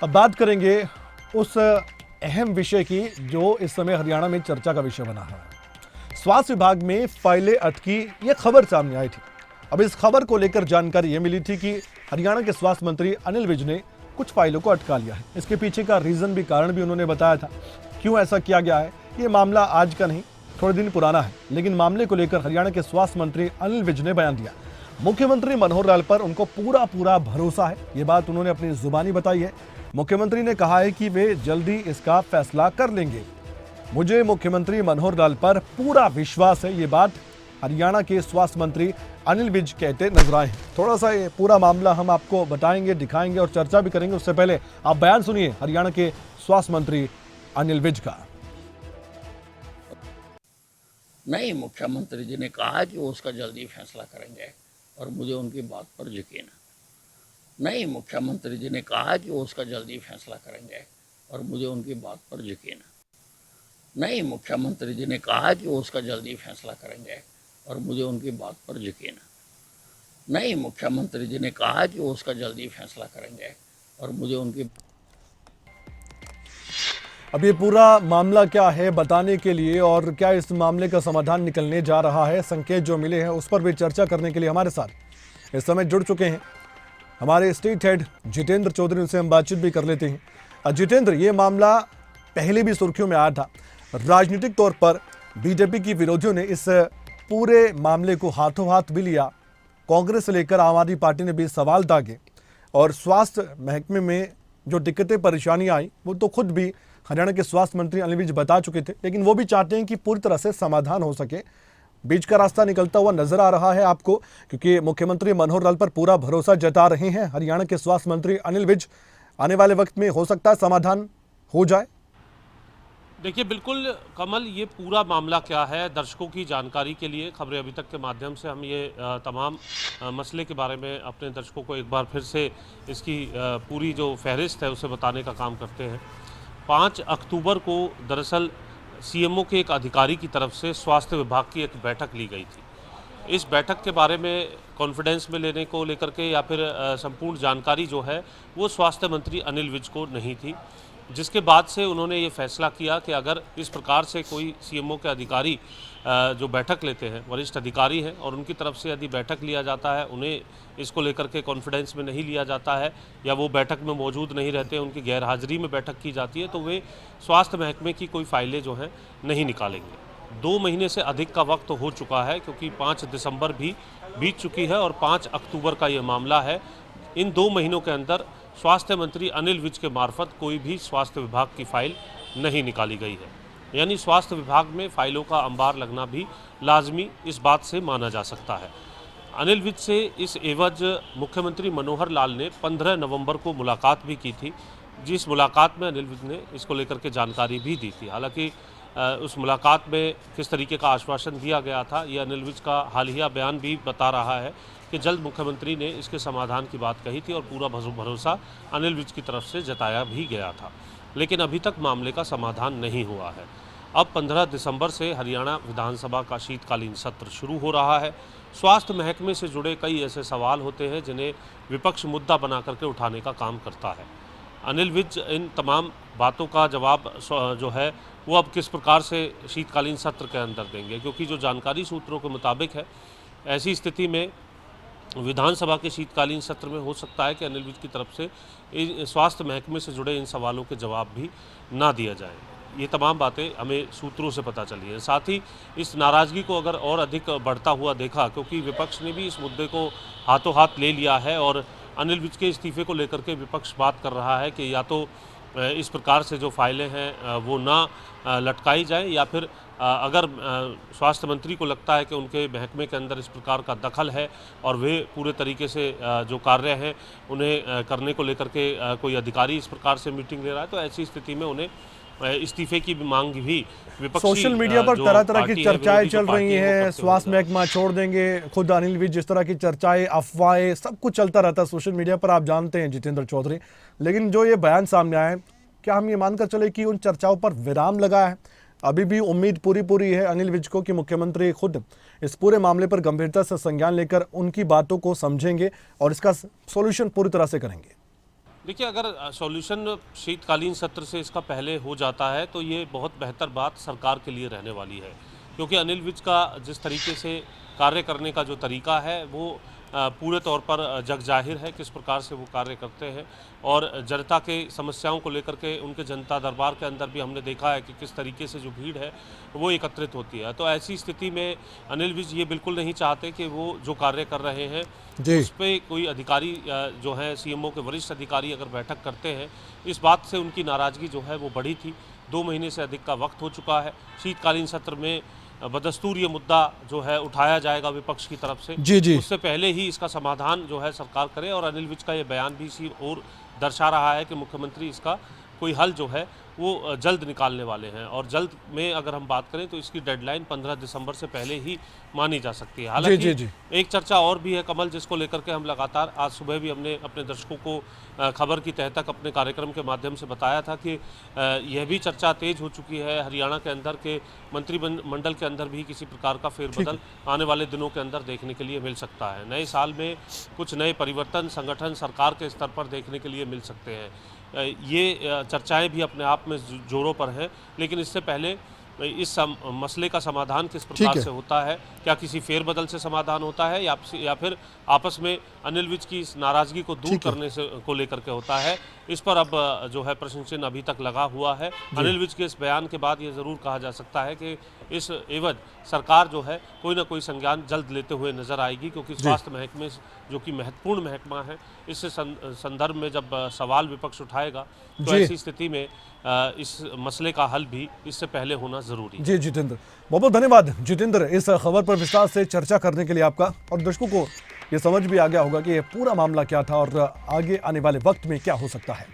अब बात करेंगे उस अहम विषय की जो इस समय हरियाणा में चर्चा का विषय बना है। स्वास्थ्य विभाग में फाइलें अटकी, यह खबर सामने आई थी। अब इस खबर को लेकर जानकारी यह मिली थी कि हरियाणा के स्वास्थ्य मंत्री अनिल विज ने कुछ फाइलों को अटका लिया है। इसके पीछे का रीजन भी, कारण भी उन्होंने बताया था क्यों ऐसा किया गया है। ये मामला आज का नहीं, थोड़े दिन पुराना है, लेकिन मामले को लेकर हरियाणा के स्वास्थ्य मंत्री अनिल विज ने बयान दिया। मुख्यमंत्री मनोहर लाल पर उनको पूरा भरोसा है, ये बात उन्होंने अपनी जुबानी बताई है। मुख्यमंत्री ने कहा है कि वे जल्दी इसका फैसला कर लेंगे। मुझे मुख्यमंत्री मनोहर लाल पर पूरा विश्वास है, ये बात हरियाणा के स्वास्थ्य मंत्री अनिल विज कहते नजर आए हैं। थोड़ा सा ये पूरा मामला हम आपको बताएंगे, दिखाएंगे और चर्चा भी करेंगे। उससे पहले आप बयान सुनिए हरियाणा के स्वास्थ्य मंत्री अनिल विज का। नहीं, मुख्यमंत्री जी ने कहा कि वो उसका जल्दी फैसला करेंगे और मुझे उनकी बात पर यकीन है। नहीं, मुख्यमंत्री जी ने कहा कि वो उसका जल्दी फैसला करेंगे और मुझे उनकी बात पर यकीन है। नहीं, मुख्यमंत्री जी ने कहा कि वो उसका जल्दी फैसला करेंगे और मुझे उनकी बात पर यकीन है। नहीं, मुख्यमंत्री जी ने कहा कि वो उसका जल्दी फैसला करेंगे और मुझे उनकी। अब ये पूरा मामला क्या है बताने के लिए और क्या इस मामले का समाधान निकलने जा रहा है, संकेत जो मिले हैं उस पर भी चर्चा करने के लिए हमारे साथ इस समय जुड़ चुके हैं हमारे स्टेट हेड जितेंद्र चौधरी। उनसे हम बातचीत भी कर लेते हैं। जितेंद्र, ये मामला पहले भी सुर्खियों में आया था। राजनीतिक तौर पर बीजेपी की विरोधियों ने इस पूरे मामले को हाथों हाथ भी लिया। कांग्रेस से लेकर आम आदमी पार्टी ने भी सवाल दागे और स्वास्थ्य महकमे में जो दिक्कतें परेशानियां आई वो तो खुद भी हरियाणा के स्वास्थ्य मंत्री अनिल विज बता चुके थे, लेकिन वो भी चाहते हैं कि पूरी तरह से समाधान हो सके। बीच का रास्ता निकलता हुआ नजर आ रहा है आपको, क्योंकि मुख्यमंत्री मनोहर लाल पर पूरा भरोसा जता रहे हैं हरियाणा के स्वास्थ्य मंत्री अनिल विज। आने वाले वक्त में हो सकता है समाधान हो जाए। देखिए, बिल्कुल कमल, ये पूरा मामला क्या है, दर्शकों की जानकारी के लिए खबरें अभी तक के माध्यम से हम ये तमाम मसले के बारे में अपने दर्शकों को एक बार फिर से इसकी पूरी जो फहरिस्त है उसे बताने का काम करते हैं। 5 अक्टूबर को दरअसल सीएमओ के एक अधिकारी की तरफ से स्वास्थ्य विभाग की एक बैठक ली गई थी। इस बैठक के बारे में कॉन्फिडेंस में लेने को लेकर के या फिर संपूर्ण जानकारी जो है वो स्वास्थ्य मंत्री अनिल विज को नहीं थी, जिसके बाद से उन्होंने ये फैसला किया कि अगर इस प्रकार से कोई सीएमओ के अधिकारी जो बैठक लेते हैं, वरिष्ठ अधिकारी हैं, और उनकी तरफ से यदि बैठक लिया जाता है, उन्हें इसको लेकर के कॉन्फिडेंस में नहीं लिया जाता है या वो बैठक में मौजूद नहीं रहते, उनकी गैर हाजिरी में बैठक की जाती है, तो वे स्वास्थ्य महकमे की कोई फाइलें जो हैं नहीं निकालेंगे। 2 महीने से अधिक का वक्त हो चुका है, क्योंकि 5 दिसंबर भी बीत चुकी है और 5 अक्टूबर का ये मामला है। इन 2 महीनों के अंदर स्वास्थ्य मंत्री अनिल विज के मार्फत कोई भी स्वास्थ्य विभाग की फाइल नहीं निकाली गई है। यानी स्वास्थ्य विभाग में फाइलों का अंबार लगना भी लाजमी इस बात से माना जा सकता है। अनिल विज से इस एवज मुख्यमंत्री मनोहर लाल ने 15 नवंबर को मुलाकात भी की थी, जिस मुलाकात में अनिल विज ने इसको लेकर के जानकारी भी दी थी। हालांकि उस मुलाकात में किस तरीके का आश्वासन दिया गया था, ये अनिल विज का हालिया बयान भी बता रहा है कि जल्द मुख्यमंत्री ने इसके समाधान की बात कही थी और पूरा भरोसा अनिल विज की तरफ से जताया भी गया था। लेकिन अभी तक मामले का समाधान नहीं हुआ है। अब 15 दिसंबर से हरियाणा विधानसभा का शीतकालीन सत्र शुरू हो रहा है। स्वास्थ्य महकमे से जुड़े कई ऐसे सवाल होते हैं जिन्हें विपक्ष मुद्दा बना करके उठाने का काम करता है। अनिल विज इन तमाम बातों का जवाब जो है वो अब किस प्रकार से शीतकालीन सत्र के अंदर देंगे, क्योंकि जो जानकारी सूत्रों के मुताबिक है, ऐसी स्थिति में विधानसभा के शीतकालीन सत्र में हो सकता है कि अनिल विज की तरफ से स्वास्थ्य महकमे से जुड़े इन सवालों के जवाब भी ना दिया जाए। ये तमाम बातें हमें सूत्रों से पता चली है। साथ ही इस नाराज़गी को अगर और अधिक बढ़ता हुआ देखा, क्योंकि विपक्ष ने भी इस मुद्दे को हाथों हाथ ले लिया है और अनिल विज के इस्तीफे को लेकर के विपक्ष बात कर रहा है कि या तो इस प्रकार से जो फाइलें हैं वो ना लटकाई जाए, या फिर अगर स्वास्थ्य मंत्री को लगता है कि उनके महकमे के अंदर इस प्रकार का दखल है और वे पूरे तरीके से जो कार्य हैं उन्हें करने को लेकर के कोई अधिकारी इस प्रकार से मीटिंग ले रहा है, तो ऐसी स्थिति में उन्हें इस्तीफे की मांग भी विपक्षी सोशल मीडिया पर तरह तरह की चर्चाएं चल रही हैं। स्वास्थ्य महकमा छोड़ देंगे, खुद अनिल विज, जिस तरह की चर्चाएं, अफवाहें, सब कुछ चलता रहता है सोशल मीडिया पर, आप जानते हैं जितेंद्र चौधरी। लेकिन जो ये बयान सामने आए, क्या हम ये मानकर चले कि उन चर्चाओं पर विराम लगा है? अभी भी उम्मीद पूरी है अनिल विज को कि मुख्यमंत्री खुद इस पूरे मामले पर गंभीरता से संज्ञान लेकर उनकी बातों को समझेंगे और इसका सॉल्यूशन पूरी तरह से करेंगे। देखिए, अगर सॉल्यूशन शीतकालीन सत्र से इसका पहले हो जाता है तो ये बहुत बेहतर बात सरकार के लिए रहने वाली है, क्योंकि अनिल विज का जिस तरीके से कार्य करने का जो तरीका है वो पूरे तौर पर जग जाहिर है किस प्रकार से वो कार्य करते हैं। और जनता के समस्याओं को लेकर के उनके जनता दरबार के अंदर भी हमने देखा है कि किस तरीके से जो भीड़ है वो एकत्रित होती है। तो ऐसी स्थिति में अनिल विज ये बिल्कुल नहीं चाहते कि वो जो कार्य कर रहे हैं जी। उस पे कोई अधिकारी जो है सीएमओ के वरिष्ठ अधिकारी अगर बैठक करते हैं, इस बात से उनकी नाराज़गी जो है वो बढ़ी थी। 2 महीने से अधिक का वक्त हो चुका है। शीतकालीन सत्र में बदस्तूर ये मुद्दा जो है उठाया जाएगा विपक्ष की तरफ से। जी, जी। उससे पहले ही इसका समाधान जो है सरकार करे, और अनिल विज का ये बयान भी इसी ओर दर्शा रहा है कि मुख्यमंत्री इसका कोई हल जो है वो जल्द निकालने वाले हैं। और जल्द में अगर हम बात करें तो इसकी डेडलाइन 15 दिसंबर से पहले ही मानी जा सकती है। जी, हालांकि जी। एक चर्चा और भी है कमल, जिसको लेकर के हम लगातार आज सुबह भी हमने अपने दर्शकों को खबर की तह तक अपने कार्यक्रम के माध्यम से बताया था कि यह भी चर्चा तेज हो चुकी है हरियाणा के अंदर के मंत्रिमंडल के अंदर भी किसी प्रकार का फेरबदल आने वाले दिनों के अंदर देखने के लिए मिल सकता है। नए साल में कुछ नए परिवर्तन संगठन सरकार के स्तर पर देखने के लिए मिल सकते हैं। ये चर्चाएं भी अपने आप में जोरों पर हैं, लेकिन इससे पहले इस मसले का समाधान किस प्रकार से होता है, क्या किसी फेरबदल से समाधान होता है या फिर आपस में अनिल विज की इस नाराजगी को दूर करने से को लेकर के होता है, इस पर अब जो है प्रश्न चिन्ह अभी तक लगा हुआ है। अनिल विज के इस बयान के बाद ये ज़रूर कहा जा सकता है कि इस एवज सरकार जो है कोई ना कोई संज्ञान जल्द लेते हुए नजर आएगी, क्योंकि स्वास्थ्य महकमे जो कि महत्वपूर्ण महकमा है, इससे संदर्भ में जब सवाल विपक्ष उठाएगा तो ऐसी स्थिति में इस मसले का हल भी इससे पहले होना जरूरी है। जी जितेंद्र, बहुत बहुत धन्यवाद जितेंद्र इस खबर पर विस्तार से चर्चा करने के लिए आपका। और दर्शकों को ये समझ भी आ गया होगा कि ये पूरा मामला क्या था और आगे आने वाले वक्त में क्या हो सकता है।